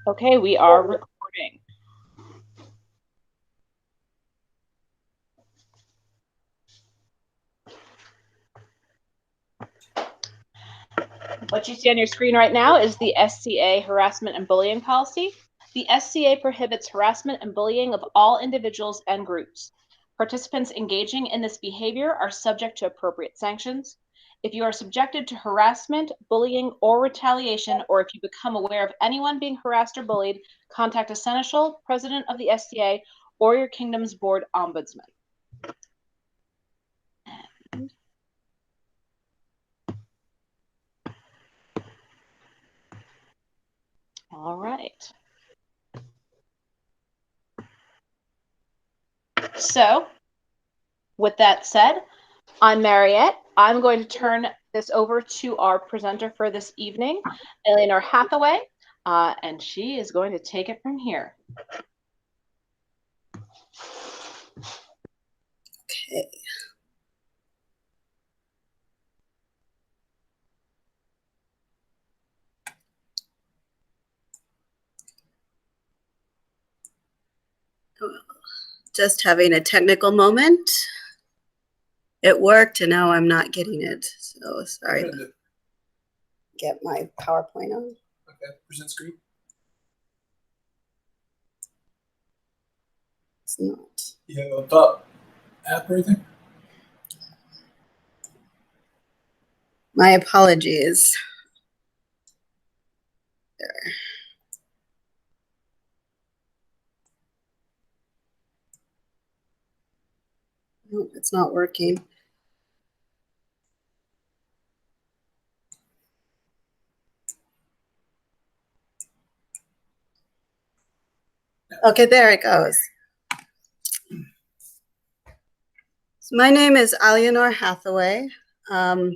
Okay, we are recording. What you see on your screen right now is the SCA harassment and bullying policy. The SCA prohibits harassment and bullying of all individuals and groups. Participants engaging in this behavior are subject to appropriate sanctions. If you are subjected to harassment, bullying, or retaliation, or if you become aware of anyone being harassed or bullied, contact a seneschal, president of the SCA, or your kingdom's board ombudsman. All right. So, with that said, I'm Mariette. I'm going to turn this over to our presenter for this evening, Alienor Hathaway, and she is going to take it from here. Okay. Just having a technical moment. It worked, and now I'm not getting it. So sorry. Get my PowerPoint on. Okay, present screen. It's not. You have a top app or anything? My apologies. There. Nope, it's not working. Okay, there it goes. So my name is Alienor Hathaway. I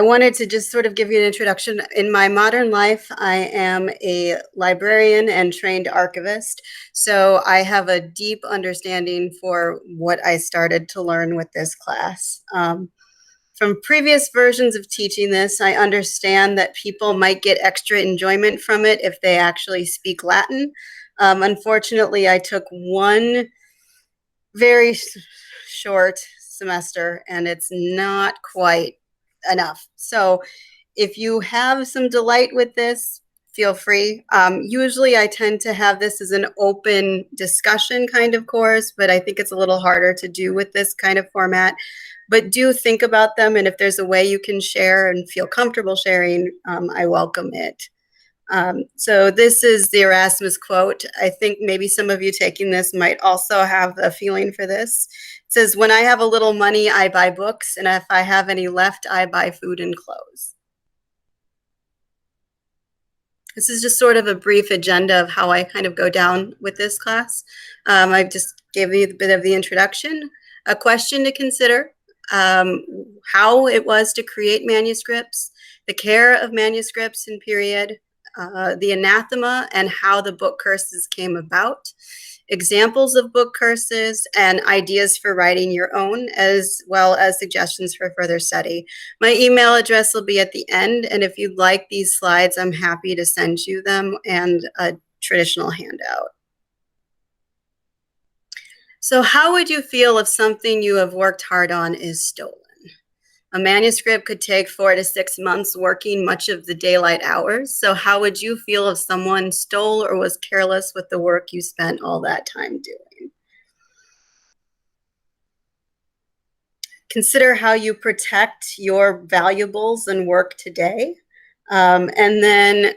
wanted to just sort of give you an introduction. In my modern life, I am a librarian and trained archivist. So I have a deep understanding for what I started to learn with this class. From previous versions of teaching this, I understand that people might get extra enjoyment from it if they actually speak Latin. Unfortunately, I took one very short semester, and it's not quite enough. So if you have some delight with this, feel free. Usually I tend to have this as an open discussion kind of course, but I think it's a little harder to do with this kind of format. But do think about them, and if there's a way you can share and feel comfortable sharing, I welcome it. So this is the Erasmus quote. I think maybe some of you taking this might also have a feeling for this. It says, "When I have a little money, I buy books, and if I have any left, I buy food and clothes." This is just sort of a brief agenda of how I kind of go down with this class. I just gave you a bit of the introduction, a question to consider, how it was to create manuscripts, the care of manuscripts in period, the anathema and how the book curses came about, examples of book curses, and ideas for writing your own, as well as suggestions for further study. My email address will be at the end, and if you'd like these slides, I'm happy to send you them and a traditional handout. So how would you feel if something you have worked hard on is stolen? A manuscript could take 4 to 6 months working much of the daylight hours. So how would you feel if someone stole or was careless with the work you spent all that time doing? Consider how you protect your valuables and work today. And then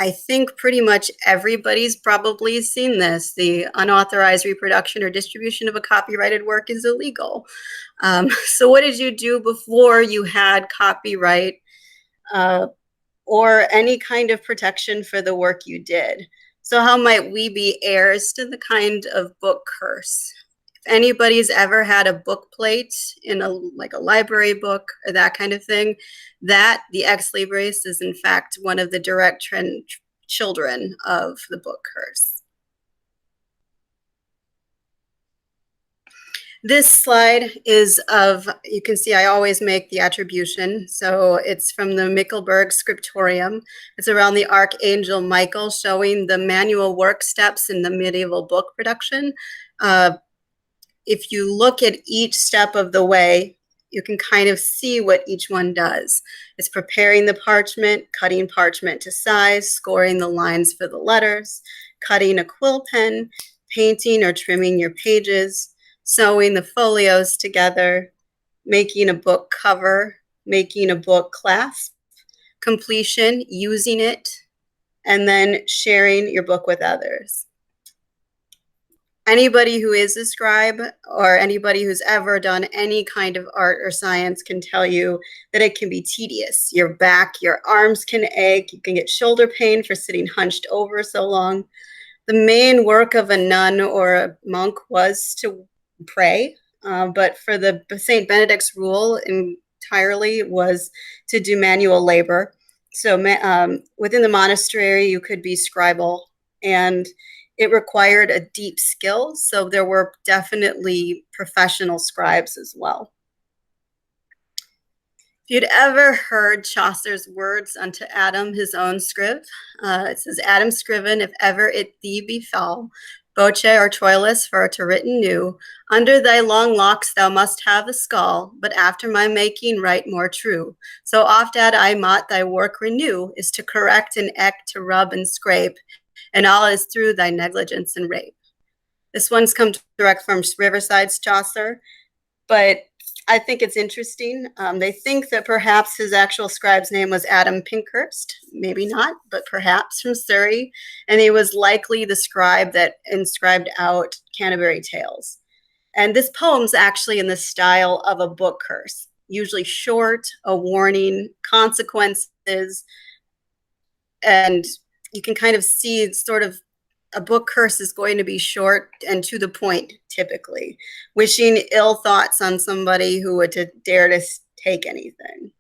I think pretty much everybody's probably seen this. The unauthorized reproduction or distribution of a copyrighted work is illegal. So what did you do before you had copyright or any kind of protection for the work you did? So how might we be heirs to the kind of book curse? If anybody's ever had a book plate in like a library book or that kind of thing, that the ex libris is in fact one of the direct children of the book curse. This slide is of, you can see I always make the attribution. So it's from the Michelberg scriptorium. It's around the Archangel Michael, showing the manual work steps in the medieval book production. If you look at each step of the way, you can kind of see what each one does. It's preparing the parchment, cutting parchment to size, scoring the lines for the letters, cutting a quill pen, painting or trimming your pages, sewing the folios together, making a book cover, making a book clasp, completion, using it, and then sharing your book with others. Anybody who is a scribe or anybody who's ever done any kind of art or science can tell you that it can be tedious. Your back, your arms can ache. You can get shoulder pain for sitting hunched over so long. The main work of a nun or a monk was to pray, but for the St. Benedict's rule entirely was to do manual labor. So within the monastery, you could be scribal, and it required a deep skill, so there were definitely professional scribes as well. If you'd ever heard Chaucer's words unto Adam, his own scribe, it says, Adam scriven, if ever it thee befell, Boce or Troilus for to written new, under thy long locks thou must have a skull, but after my making right more true. So oft ad I mot thy work renew, is to correct and eke to rub and scrape, and all is through thy negligence and rape. This one's come direct from Riverside's Chaucer, but I think it's interesting. They think that perhaps his actual scribe's name was Adam Pinkhurst, maybe not, but perhaps from Surrey, and he was likely the scribe that inscribed out Canterbury Tales. And this poem's actually in the style of a book curse, usually short, a warning, consequences, and you can kind of see sort of a book curse is going to be short and to the point, typically, wishing ill thoughts on somebody who would dare to take anything.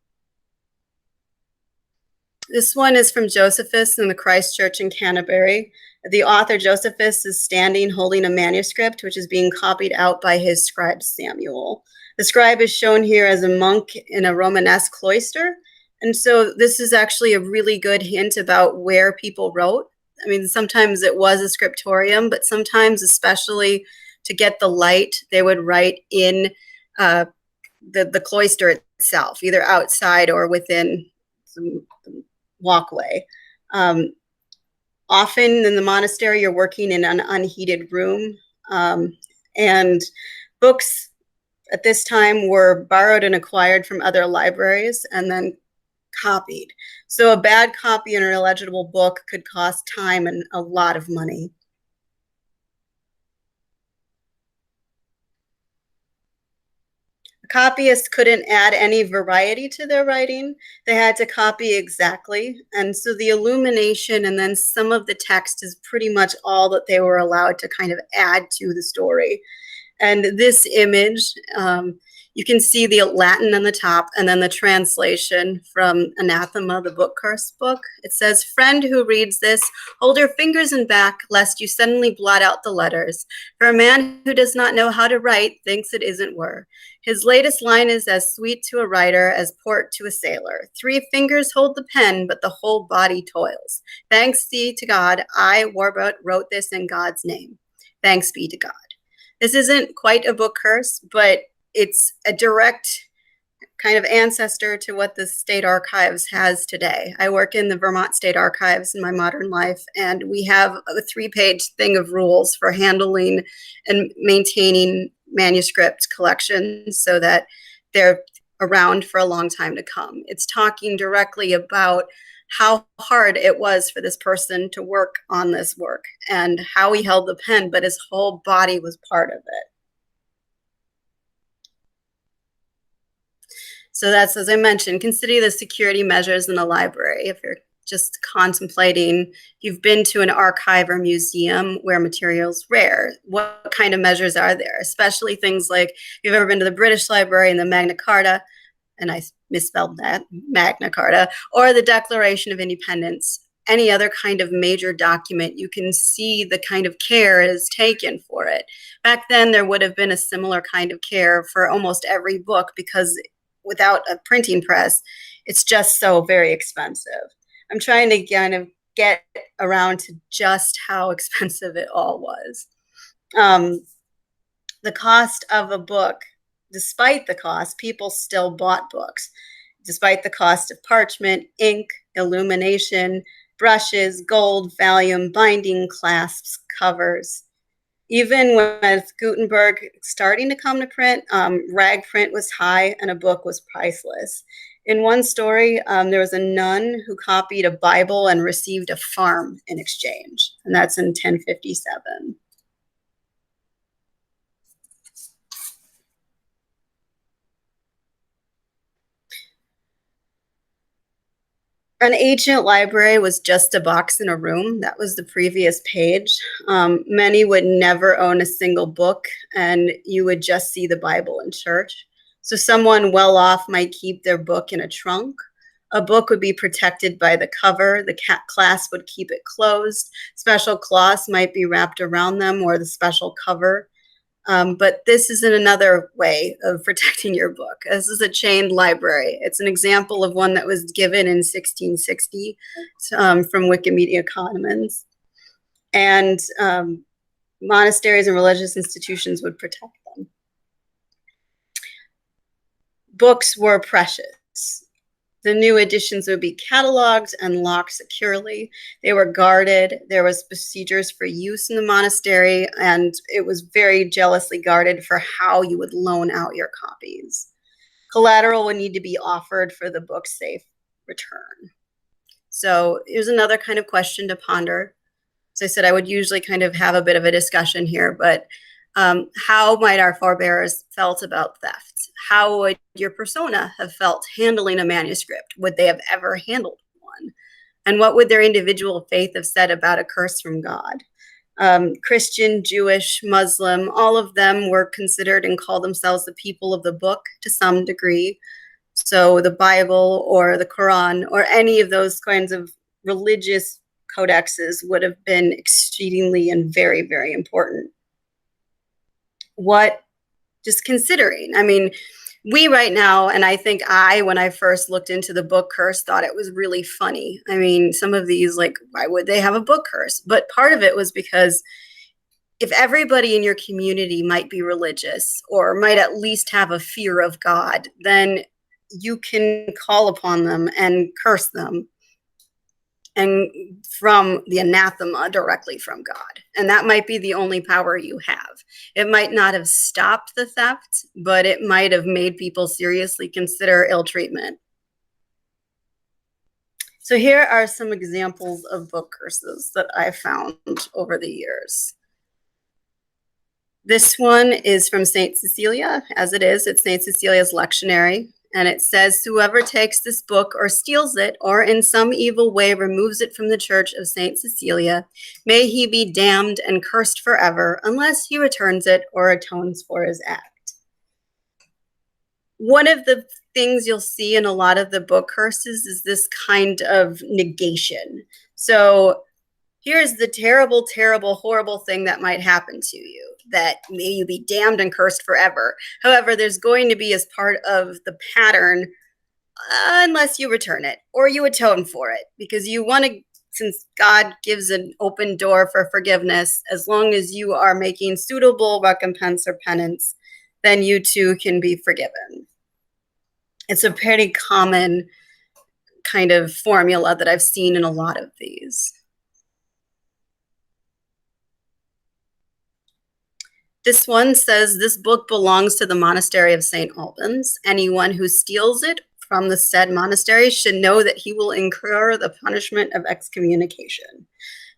This one is from Josephus in the Christ Church in Canterbury. The author, Josephus, is standing holding a manuscript, which is being copied out by his scribe, Samuel. The scribe is shown here as a monk in a Romanesque cloister. And so this is actually a really good hint about where people wrote. I mean, sometimes it was a scriptorium, but sometimes, especially to get the light, they would write in the cloister itself, either outside or within some walkway. Often in the monastery, you're working in an unheated room, and books at this time were borrowed and acquired from other libraries and then copied. So a bad copy in an illegible book could cost time and a lot of money. Copyists couldn't add any variety to their writing. They had to copy exactly. And so the illumination and then some of the text is pretty much all that they were allowed to kind of add to the story. And this image, you can see the Latin on the top and then the translation from Anathema, the book curse book. It says, friend who reads this, hold your fingers in back lest you suddenly blot out the letters. For a man who does not know how to write thinks it isn't were. His latest line is as sweet to a writer as port to a sailor. 3 fingers hold the pen, but the whole body toils. Thanks be to God, I, Warboat, wrote this in God's name. Thanks be to God. This isn't quite a book curse, but it's a direct kind of ancestor to what the State Archives has today. I work in the Vermont State Archives in my modern life, and we have a 3-page thing of rules for handling and maintaining manuscript collections so that they're around for a long time to come. It's talking directly about how hard it was for this person to work on this work and how he held the pen, but his whole body was part of it. So that's, as I mentioned, consider the security measures in the library. If you're just contemplating, you've been to an archive or museum where material's rare, what kind of measures are there? Especially things like, if you've ever been to the British Library and the Magna Carta, and I misspelled that, Magna Carta, or the Declaration of Independence, any other kind of major document, you can see the kind of care is taken for it. Back then, there would have been a similar kind of care for almost every book, because without a printing press, it's just so very expensive. I'm trying to kind of get around to just how expensive it all was. The cost of a book, despite the cost, people still bought books. Despite the cost of parchment, ink, illumination, brushes, gold, valium, binding, clasps, covers. Even with Gutenberg starting to come to print, rag print was high and a book was priceless. In one story, there was a nun who copied a Bible and received a farm in exchange, and that's in 1057. An ancient library was just a box in a room. That was the previous page. Many would never own a single book, and you would just see the Bible in church. So someone well off might keep their book in a trunk. A book would be protected by the cover. The clasp would keep it closed. Special cloths might be wrapped around them, or the special cover. But this isn't another way of protecting your book. This is a chained library. It's an example of one that was given in 1660 from Wikimedia Commons. And monasteries and religious institutions would protect them. Books were precious. The new editions would be cataloged and locked securely. They were guarded. There was procedures for use in the monastery, and it was very jealously guarded for how you would loan out your copies. Collateral would need to be offered for the book's safe return. So here's another kind of question to ponder. As I said, I would usually kind of have a bit of a discussion here, but how might our forebears felt about theft? How would your persona have felt handling a manuscript? Would they have ever handled one? And what would their individual faith have said about a curse from God? Christian, Jewish, Muslim, all of them were considered and called themselves the people of the book to some degree. So the Bible or the Quran or any of those kinds of religious codexes would have been exceedingly and very, very important. What, just considering, I mean, we right now, and I think when I first looked into the book curse, thought it was really funny. I mean, some of these, like, why would they have a book curse? But part of it was because if everybody in your community might be religious or might at least have a fear of God, then you can call upon them and curse them, and from the anathema directly from God. And that might be the only power you have. It might not have stopped the theft, but it might have made people seriously consider ill treatment. So here are some examples of book curses that I found over the years. This one is from St. Cecilia, as it is. It's St. Cecilia's lectionary. And it says, whoever takes this book or steals it or in some evil way removes it from the church of St. Cecilia, may he be damned and cursed forever unless he returns it or atones for his act. One of the things you'll see in a lot of the book curses is this kind of negation. So here's the terrible, terrible, horrible thing that might happen to you, that may you be damned and cursed forever. However, there's going to be, as part of the pattern, unless you return it or you atone for it, because you want to, since God gives an open door for forgiveness, as long as you are making suitable recompense or penance, then you too can be forgiven. It's a pretty common kind of formula that I've seen in a lot of these. This one says, this book belongs to the monastery of St. Albans. Anyone who steals it from the said monastery should know that he will incur the punishment of excommunication.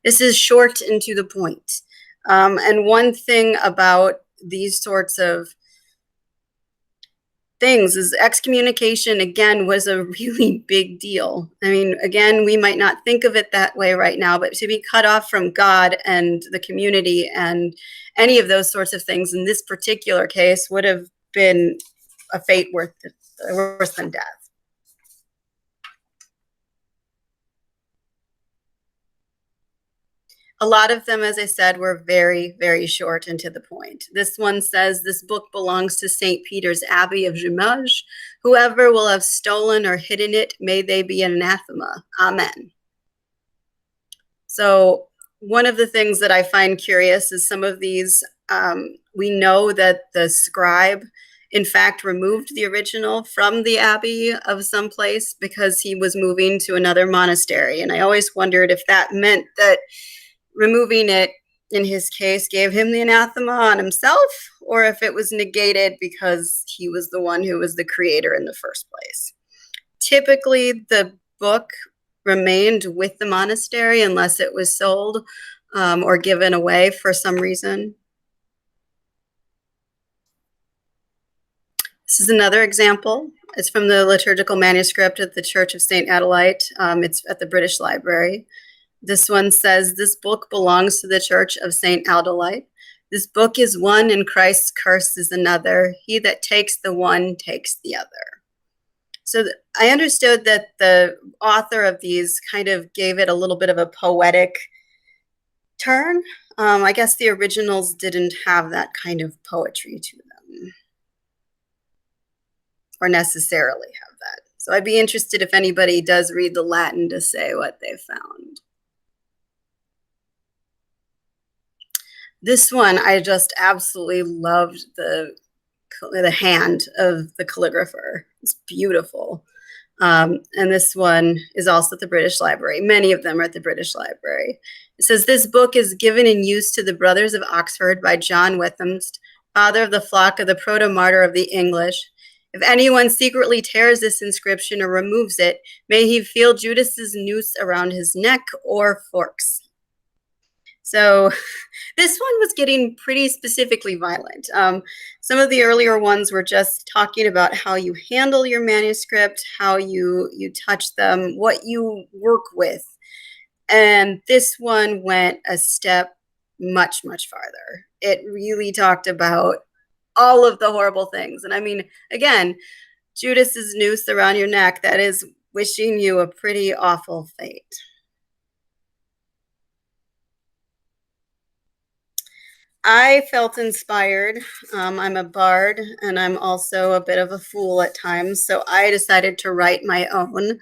This is short and to the point. And one thing about these sorts of things is excommunication, again, was a really big deal. I mean, again, we might not think of it that way right now, but to be cut off from God and the community and any of those sorts of things in this particular case would have been a fate worse than death. A lot of them, as I said, were very, very short and to the point. This one says, this book belongs to St. Peter's Abbey of Jumage. Whoever will have stolen or hidden it, may they be anathema. Amen. So one of the things that I find curious is some of these, we know that the scribe, in fact, removed the original from the abbey of some place because he was moving to another monastery. And I always wondered if that meant that removing it, in his case, gave him the anathema on himself, or if it was negated because he was the one who was the creator in the first place. Typically, the book remained with the monastery unless it was sold or given away for some reason. This is another example. It's from the liturgical manuscript at the Church of St. Adelite. It's at the British Library. This one says, this book belongs to the Church of St. Adelite. This book is one and Christ's curse is another. He that takes the one takes the other. So I understood that the author of these kind of gave it a little bit of a poetic turn. I guess the originals didn't have that kind of poetry to them, or necessarily have that. So I'd be interested if anybody does read the Latin to say what they found. This one, I just absolutely loved the hand of the calligrapher. It's beautiful. And this one is also at the British Library. Many of them are at the British Library. It says, this book is given in use to the brothers of Oxford by John Withamst, father of the flock of the proto-martyr of the English. If anyone secretly tears this inscription or removes it, may he feel Judas's noose around his neck or forks. So this one was getting pretty specifically violent. Some of the earlier ones were just talking about how you handle your manuscript, how you touch them, what you work with. And this one went a step much, much farther. It really talked about all of the horrible things. And I mean, again, Judas's noose around your neck, that is wishing you a pretty awful fate. I felt inspired. I'm a bard, and I'm also a bit of a fool at times, so I decided to write my own.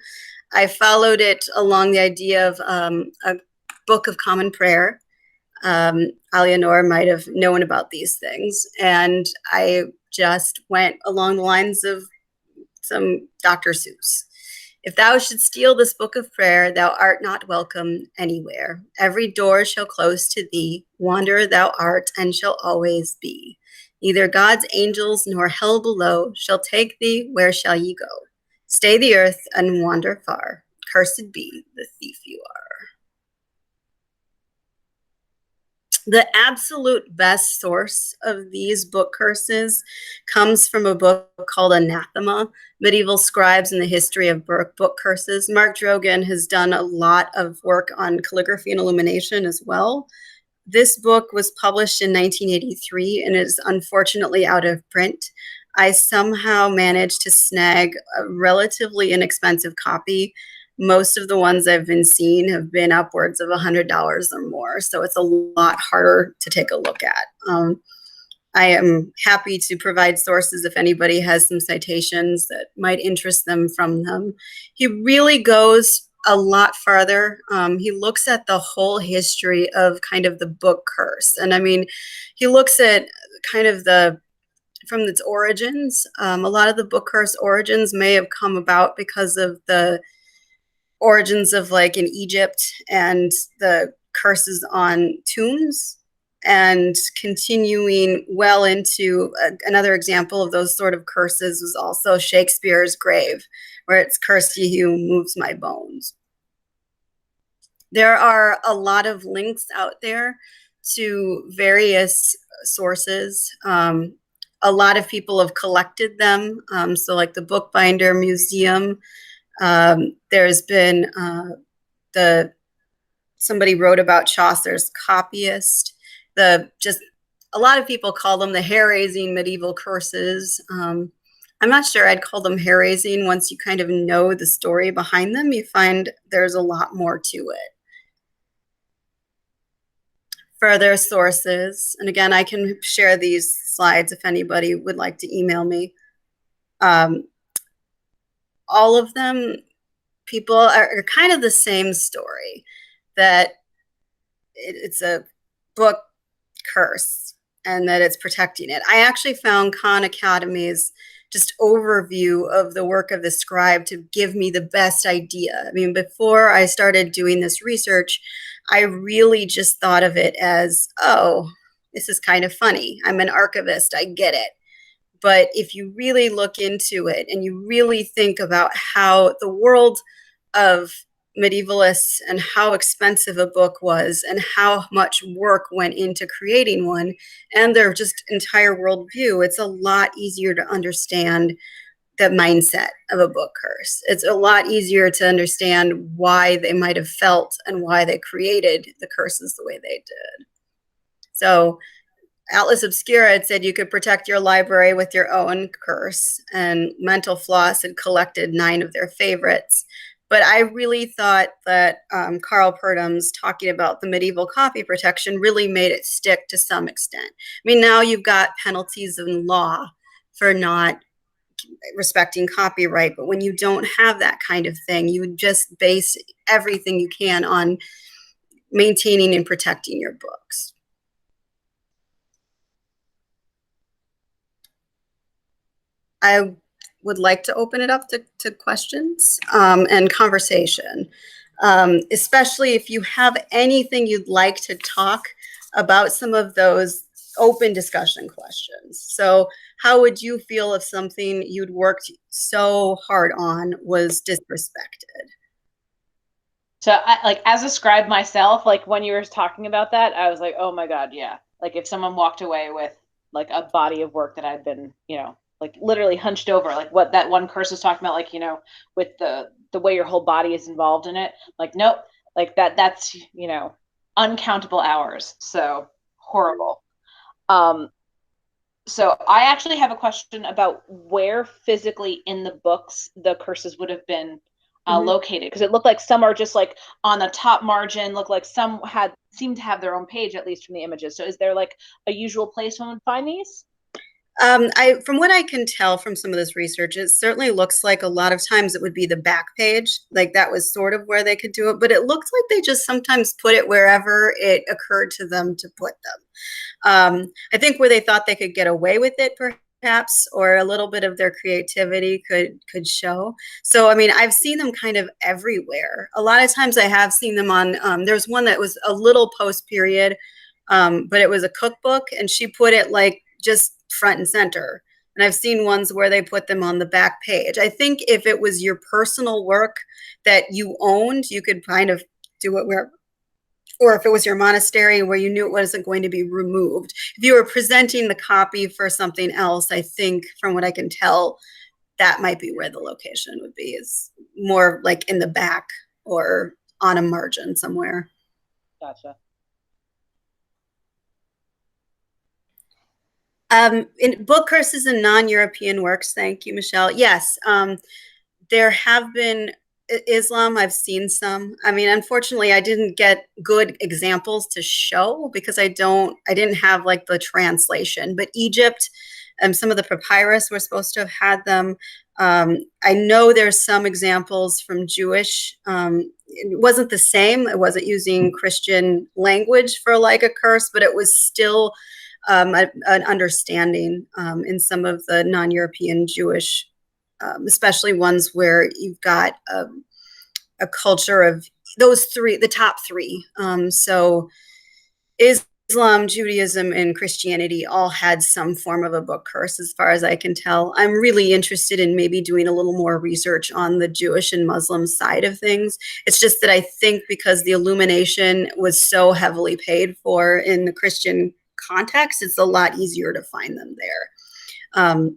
I followed it along the idea of a book of common prayer. Alienor might have known about these things, and I just went along the lines of some Dr. Seuss. If thou should steal this book of prayer, thou art not welcome anywhere. Every door shall close to thee. Wanderer thou art and shall always be. Neither God's angels nor hell below shall take thee. Where shall ye go? Stay the earth and wander far. Cursed be the thief you are. The absolute best source of these book curses comes from a book called Anathema MedievalScribes and the History of Book Curses. Mark Drogan has done a lot of work on calligraphy and illumination as well. This book was published in 1983 and is unfortunately out of print. I somehow managed to snag a relatively inexpensive copy. Most of the ones I've been seeing have been upwards of $100 or more, so it's a lot harder to take a look at. I am happy to provide sources if anybody has some citations that might interest them from them. He really goes a lot farther. He looks at the whole history of kind of the book curse. And I mean, he looks at kind of from its origins. A lot of the book curse origins may have come about because of the origins of like in Egypt and the curses on tombs, and continuing well into another example of those sort of curses was also Shakespeare's grave, where it's cursed ye who moves my bones. There are a lot of links out there to various sources. A lot of people have collected them. So like the Bookbinder Museum, there's been somebody wrote about Chaucer's copyist. Just a lot of people call them the hair-raising medieval curses. I'm not sure I'd call them hair-raising. Once you kind of know the story behind them, you find there's a lot more to it. further sources. And again, I can share these slides if anybody would like to email me. All of them, people are kind of the same story, that it's a book curse and that it's protecting it. I actually found Khan Academy's just overview of the work of the scribe to give me the best idea. I mean, before I started doing this research, I really just thought of it as, oh, this is kind of funny. I'm an archivist, I get it. But if you really look into it and you really think about how the world of medievalists and how expensive a book was and how much work went into creating one and their just entire worldview, it's a lot easier to understand the mindset of a book curse. It's a lot easier to understand why they might have felt and why they created the curses the way they did. So Atlas Obscura had said you could protect your library with your own curse, and Mental Floss had collected 9 of their favorites. But I really thought that Carl Purdam's talking about the medieval copy protection really made it stick to some extent. I mean, now you've got penalties in law for not respecting copyright, but when you don't have that kind of thing, you just base everything you can on maintaining and protecting your books. I would like to open it up to questions and conversation, especially if you have anything you'd like to talk about some of those open discussion questions. So how would you feel if something you'd worked so hard on was disrespected? So like as a scribe myself, like when you were talking about that, I was like, oh my God, yeah. Like if someone walked away with like a body of work that I'd been, like literally hunched over, like what that one curse was talking about, like, with the way your whole body is involved in it. Like, nope, like that's, uncountable hours. So horrible. So I actually have a question about where physically in the books the curses would have been located, because it looked like some are just like on the top margin, look like some seemed to have their own page, at least from the images. So is there like a usual place one would find these? From what I can tell from some of this research, it certainly looks like a lot of times it would be the back page. Like that was sort of where they could do it, but it looked like they just sometimes put it wherever it occurred to them to put them. I think where they thought they could get away with it, perhaps, or a little bit of their creativity could show. So, I mean, I've seen them kind of everywhere. A lot of times I have seen them on, there's one that was a little post-period, but it was a cookbook, and she put it like just front and center. And I've seen ones where they put them on the back page. I think if it was your personal work that you owned, you could kind of do it where, or if it was your monastery where you knew it wasn't going to be removed. If you were presenting the copy for something else, I think from what I can tell, that might be where the location would be, is more like in the back or on a margin somewhere. Gotcha. In book curses and non-European works, thank you, Michelle. Yes, there have been Islam. I've seen some. I mean, unfortunately, I didn't get good examples to show because I didn't have like the translation. But Egypt, some of the papyrus were supposed to have had them. I know there's some examples from Jewish. It wasn't the same. It wasn't using Christian language for like a curse, but it was still an understanding in some of the non-European Jewish, especially ones where you've got a culture of those three, the top three. So Islam, Judaism, and Christianity all had some form of a book curse, as far as I can tell. I'm really interested in maybe doing a little more research on the Jewish and Muslim side of things. It's just that I think because the illumination was so heavily paid for in the Christian context, it's a lot easier to find them there.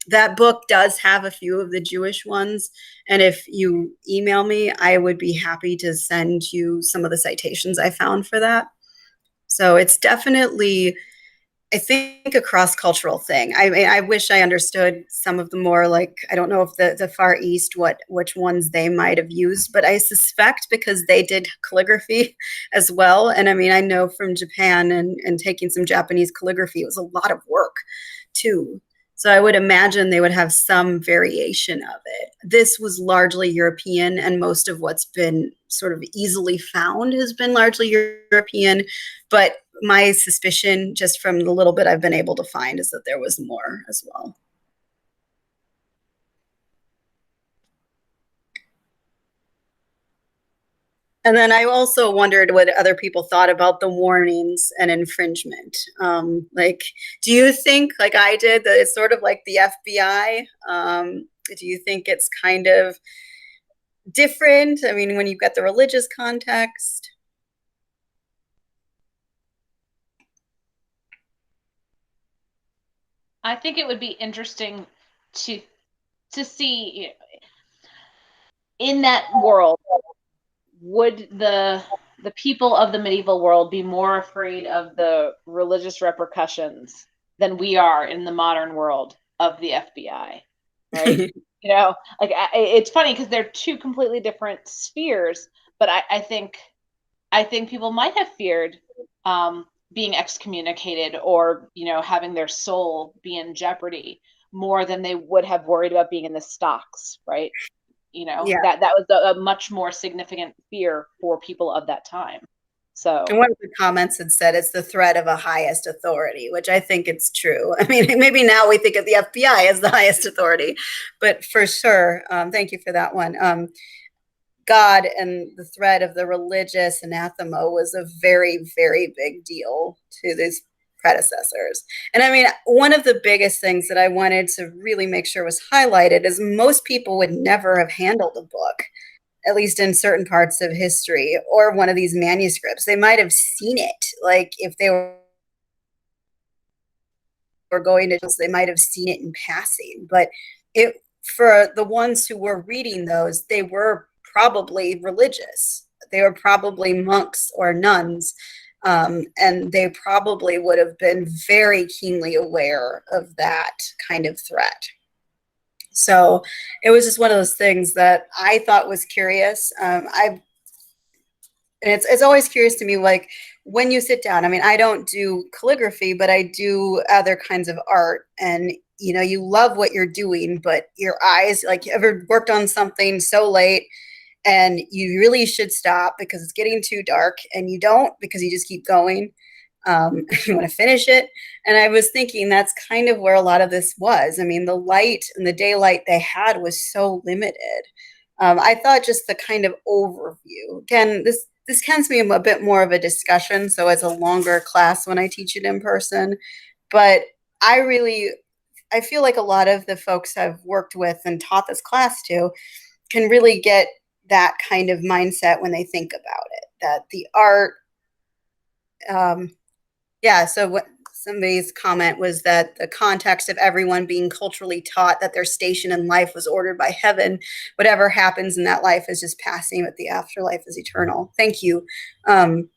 That book does have a few of the Jewish ones, and if you email me, I would be happy to send you some of the citations I found for that. So it's definitely I think a cross-cultural thing. I mean, I wish I understood some of the more, like, I don't know if the Far East, which ones they might have used, but I suspect because they did calligraphy as well. And I mean, I know from Japan and taking some Japanese calligraphy, it was a lot of work too. So I would imagine they would have some variation of it. This was largely European, and most of what's been sort of easily found has been largely European. But my suspicion, just from the little bit I've been able to find, is that there was more as well. And then I also wondered what other people thought about the warnings and infringement. Like, do you think, like I did, that it's sort of like the FBI? Do you think it's kind of different? I mean, when you've got the religious context. I think it would be interesting to see in that world, would the people of the medieval world be more afraid of the religious repercussions than we are in the modern world of the FBI, right? Like it's funny because they're two completely different spheres, but I think people might have feared being excommunicated or having their soul be in jeopardy more than they would have worried about being in the stocks, right? Yeah. that was a much more significant fear for people of that time. So, and one of the comments had said it's the threat of a highest authority, which I think it's true. I mean, maybe now we think of the FBI as the highest authority, but for sure, thank you for that one. God and the threat of the religious anathema was a very, very big deal to these predecessors. And I mean, one of the biggest things that I wanted to really make sure was highlighted is most people would never have handled a book, at least in certain parts of history, or one of these manuscripts. They might have seen it, like if they were going to, they might have seen it in passing. But it, for the ones who were reading those, they were probably religious. They were probably monks or nuns, and they probably would have been very keenly aware of that kind of threat. So it was just one of those things that I thought was curious. It's always curious to me, like when you sit down. I mean, I don't do calligraphy, but I do other kinds of art, and you love what you're doing, but your eyes, like, you ever worked on something so late and you really should stop because it's getting too dark, and you don't, because you just keep going. You want to finish it. And I was thinking that's kind of where a lot of this was. I mean, the light and the daylight they had was so limited. I thought just the kind of overview. Again, this tends to be a bit more of a discussion, so it's a longer class when I teach it in person. But I feel like a lot of the folks I've worked with and taught this class to can really get that kind of mindset when they think about it, that the art, so what somebody's comment was that the context of everyone being culturally taught that their station in life was ordered by heaven. Whatever happens in that life is just passing, but the afterlife is eternal. Thank you. And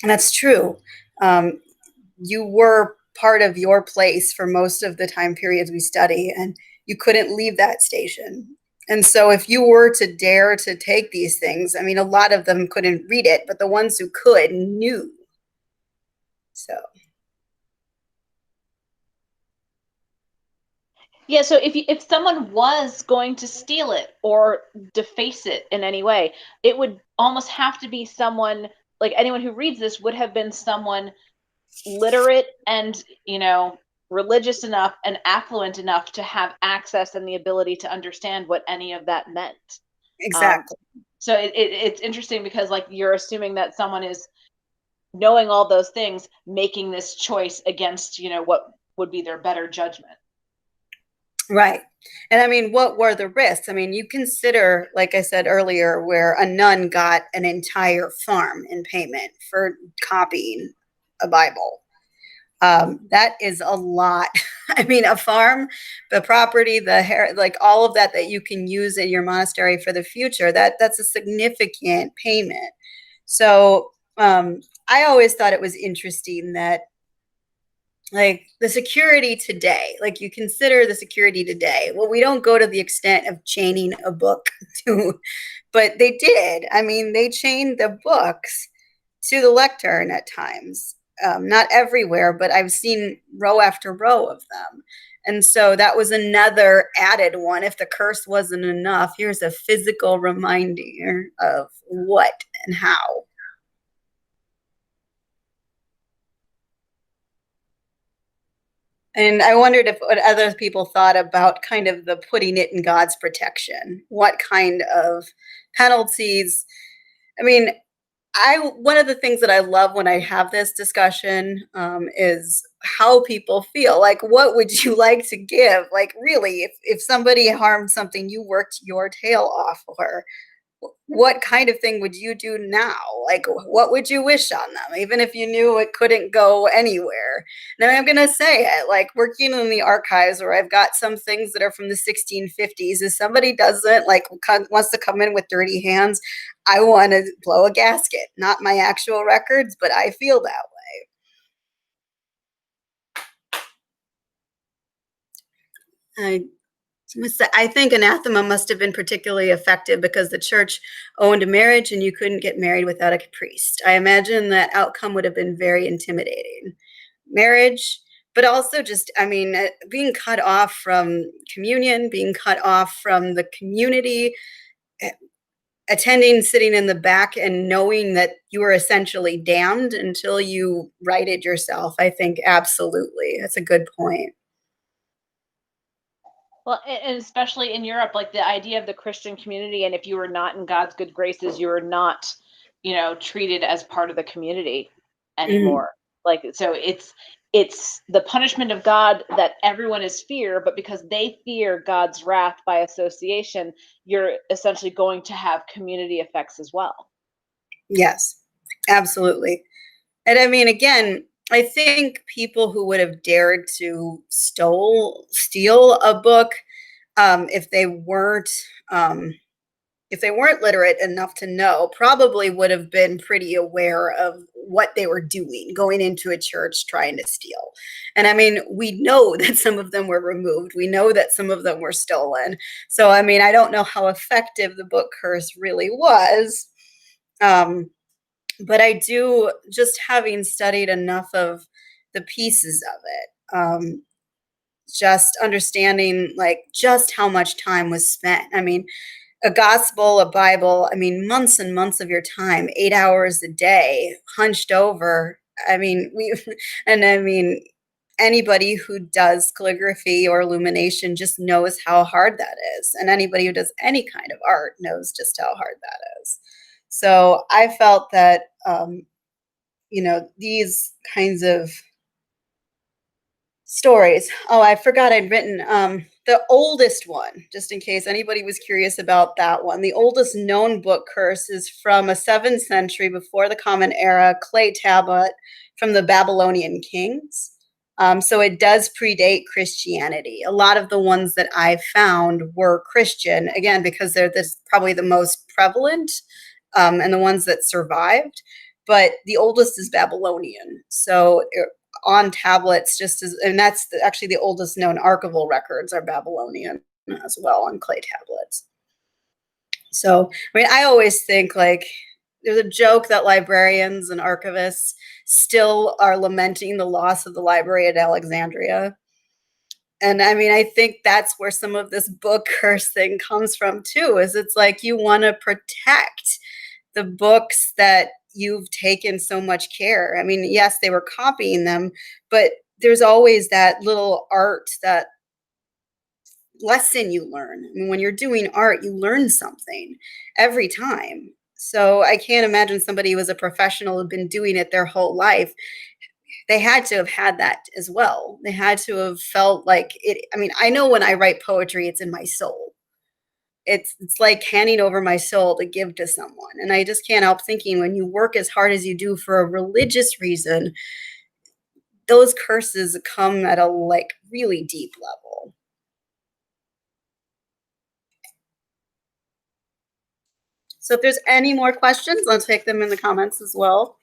that's true. You were part of your place for most of the time periods we study, and you couldn't leave that station. And so if you were to dare to take these things, I mean, a lot of them couldn't read it, but the ones who could knew. So. Yeah, so if someone was going to steal it or deface it in any way, it would almost have to be someone, like anyone who reads this would have been someone literate and, religious enough and affluent enough to have access and the ability to understand what any of that meant. Exactly. So it's interesting because, like, you're assuming that someone is knowing all those things, making this choice against, what would be their better judgment. Right. And I mean, what were the risks? I mean, you consider, like I said earlier, where a nun got an entire farm in payment for copying a Bible. That is a lot. I mean, a farm, the property, the hair, like all of that you can use in your monastery for the future, that's a significant payment. So I always thought it was interesting that like the security today, like you consider the security today. Well, we don't go to the extent of chaining a book to, but they did. I mean, they chained the books to the lectern at times. Not everywhere, but I've seen row after row of them. And so that was another added one. If the curse wasn't enough, here's a physical reminder of what and how. And I wondered if what other people thought about kind of the putting it in God's protection. What kind of penalties? I mean, one of the things that I love when I have this discussion is how people feel. Like, what would you like to give? Like, really, if somebody harmed something you worked your tail off for, what kind of thing would you do now? Like, what would you wish on them, even if you knew it couldn't go anywhere? And I'm going to say it, like working in the archives where I've got some things that are from the 1650s. If somebody doesn't wants to come in with dirty hands, I want to blow a gasket, not my actual records, but I feel that way. I think anathema must have been particularly effective because the church owned marriage and you couldn't get married without a priest. I imagine that outcome would have been very intimidating. Marriage, but also just, I mean, being cut off from communion, being cut off from the community, attending, sitting in the back and knowing that you were essentially damned until you righted yourself. I think absolutely. That's a good point. Well, and especially in Europe, like the idea of the Christian community, and if you were not in God's good graces, you were not, treated as part of the community anymore. Like, so it's the punishment of God that everyone is fear, but because they fear God's wrath by association, you're essentially going to have community effects as well. Yes, absolutely. And I mean, again, I think people who would have dared to steal a book, if they weren't literate enough to know, probably would have been pretty aware of what they were doing, going into a church trying to steal. And I mean, we know that some of them were removed. We know that some of them were stolen. So, I mean, I don't know how effective the book curse really was. But I do, just having studied enough of the pieces of it, just understanding like just how much time was spent. I mean, a gospel, a Bible, I mean, months and months of your time, 8 hours a day, hunched over. I mean, and I mean, anybody who does calligraphy or illumination just knows how hard that is. And anybody who does any kind of art knows just how hard that is. So I felt that, these kinds of stories. Oh, I forgot I'd written the oldest one, just in case anybody was curious about that one. The oldest known book curse is from a 7th century before the Common Era clay tablet from the Babylonian kings. So it does predate Christianity. A lot of the ones that I found were Christian, again, because they're probably the most prevalent and the ones that survived. But the oldest is Babylonian. So on tablets, and that's actually the oldest known archival records are Babylonian as well on clay tablets. So, I mean, I always think like there's a joke that librarians and archivists still are lamenting the loss of the library at Alexandria. And I mean, I think that's where some of this book curse thing comes from too, is it's like you want to protect the books that you've taken so much care. I mean, yes, they were copying them, but there's always that little art, that lesson you learn. I mean, when you're doing art, you learn something every time. So I can't imagine somebody who was a professional who'd been doing it their whole life. They had to have had that as well. They had to have felt like it. I mean, I know when I write poetry, it's in my soul. It's like handing over my soul to give to someone. And I just can't help thinking, when you work as hard as you do for a religious reason, those curses come at a like really deep level. So if there's any more questions, I'll take them in the comments as well.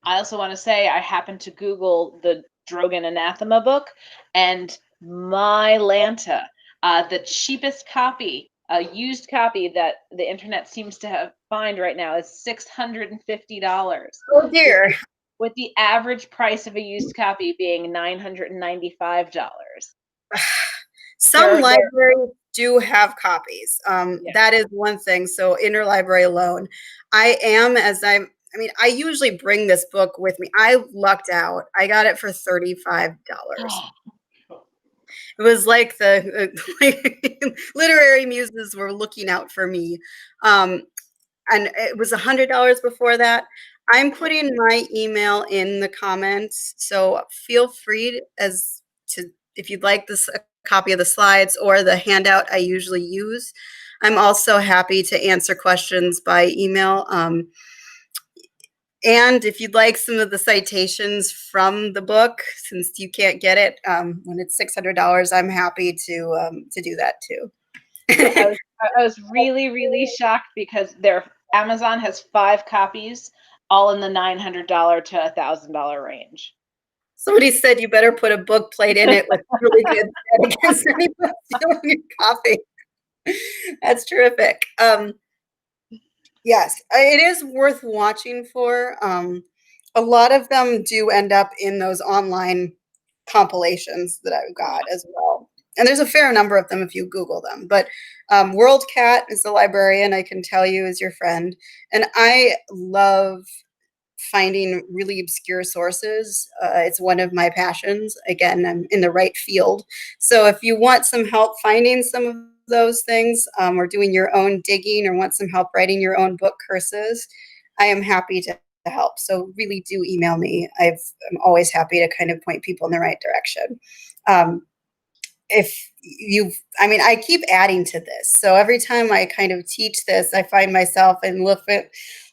I also want to say I happened to Google the Drogan Anathema book, and my Lanta, the cheapest copy, a used copy that the internet seems to find right now is $650. Oh dear. With the average price of a used copy being $995. Some libraries do have copies. Yeah. That is one thing. So interlibrary alone. I mean, I usually bring this book with me. I lucked out. I got it for $35. It was like the literary muses were looking out for me. And it was $100 before that. I'm putting my email in the comments, so feel free if you'd like this a copy of the slides or the handout I usually use. I'm also happy to answer questions by email. And if you'd like some of the citations from the book, since you can't get it when it's $600, I'm happy to do that too. I was really, really shocked because Amazon has 5 copies, all in the $900 to $1,000 range. Somebody said you better put a book plate in it with really good against anybody stealing your copy. That's terrific. Yes, it is worth watching for. A lot of them do end up in those online compilations that I've got as well. And there's a fair number of them if you Google them. But WorldCat is the librarian, I can tell you, is your friend. And I love finding really obscure sources. It's one of my passions. Again, I'm in the right field. So if you want some help finding some of those things or doing your own digging or want some help writing your own book curses, I am happy to help. So really do email me. I'm always happy to kind of point people in the right direction. I keep adding to this. So every time I kind of teach this, I find myself in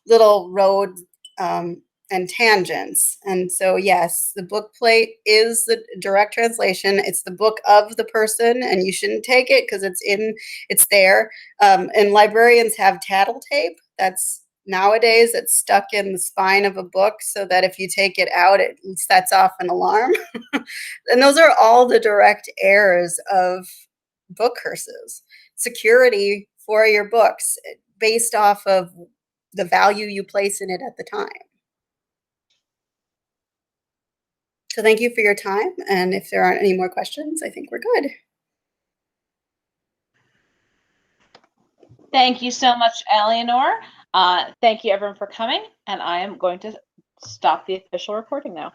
little roads and tangents. And so, yes, the book plate is the direct translation. It's the book of the person, and you shouldn't take it because it's there. And librarians have tattle tape. Nowadays, it's stuck in the spine of a book so that if you take it out, it sets off an alarm. And those are all the direct errors of book curses. Security for your books based off of the value you place in it at the time. So thank you for your time. And if there aren't any more questions, I think we're good. Thank you so much, Alienor. Thank you, everyone, for coming. And I am going to stop the official recording now.